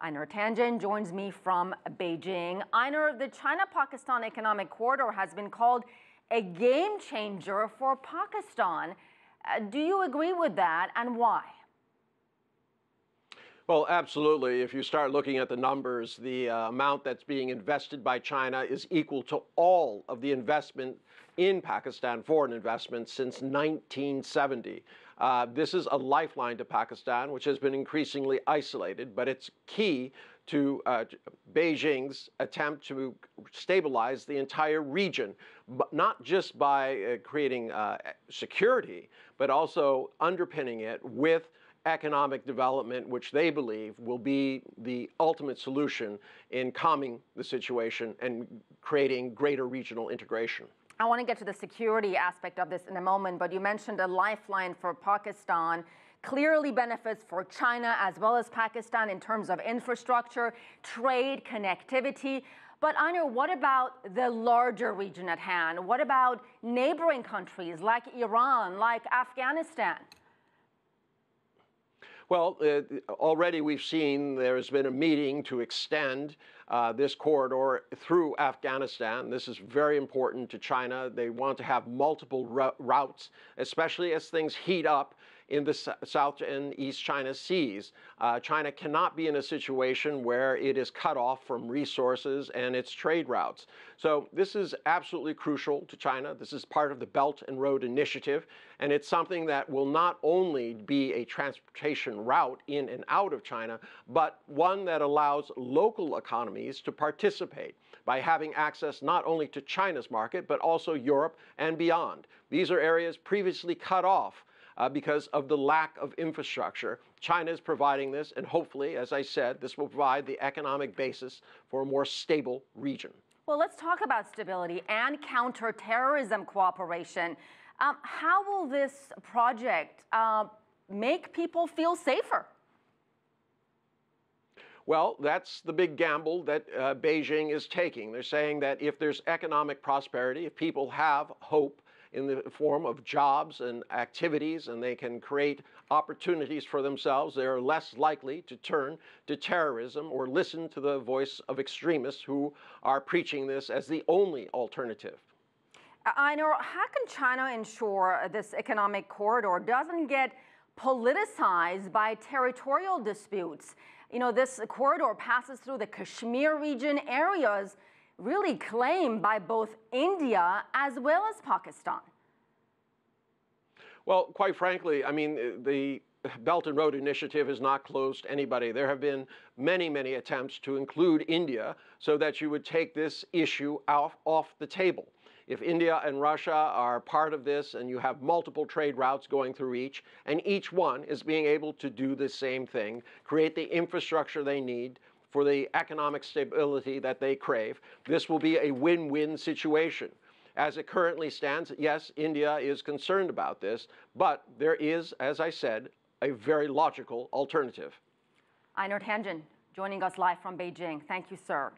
Einar Tangen joins me from Beijing. Einar, the China-Pakistan economic corridor has been called a game changer for Pakistan. Do you agree with that, and why? Well, absolutely. If you start looking at the numbers, the amount that's being invested by China is equal to all of the investment in Pakistan, foreign investment, since 1970. This is a lifeline to Pakistan, which has been increasingly isolated, but it's key to Beijing's attempt to stabilize the entire region, but not just by creating security, but also underpinning it with economic development, which they believe will be the ultimate solution in calming the situation and creating greater regional integration. I want to get to the security aspect of this in a moment, but you mentioned a lifeline for Pakistan. Clearly benefits for China as well as Pakistan in terms of infrastructure, trade, connectivity. But Einar, what about the larger region at hand? What about neighboring countries like Iran, like Afghanistan? Well, already we've seen there's been a meeting to extend this corridor through Afghanistan. This is very important to China. They want to have multiple routes, especially as things heat up in the South and East China Seas. China cannot be in a situation where it is cut off from resources and its trade routes. So this is absolutely crucial to China. This is part of the Belt and Road Initiative, and it's something that will not only be a transportation route in and out of China, but one that allows local economies to participate by having access not only to China's market, but also Europe and beyond. These are areas previously cut off because of the lack of infrastructure. China is providing this, and hopefully, as I said, this will provide the economic basis for a more stable region. Well, let's talk about stability and counterterrorism cooperation. How will this project make people feel safer? Well, that's the big gamble that Beijing is taking. They're saying that if there's economic prosperity, if people have hope in the form of jobs and activities, and they can create opportunities for themselves, they are less likely to turn to terrorism or listen to the voice of extremists who are preaching this as the only alternative. Einar, how can China ensure this economic corridor doesn't get politicized by territorial disputes? You know, this corridor passes through the Kashmir region, areas really claimed by both India as well as Pakistan. Well, quite frankly, I mean, the Belt and Road Initiative is not closed to anybody. There have been many, many attempts to include India so that you would take this issue off the table. If India and Russia are part of this and you have multiple trade routes going through each, and each one is being able to do the same thing, create the infrastructure they need for the economic stability that they crave, this will be a win-win situation. As it currently stands, yes, India is concerned about this, but there is, as I said, a very logical alternative. Einar Tangen joining us live from Beijing. Thank you, sir.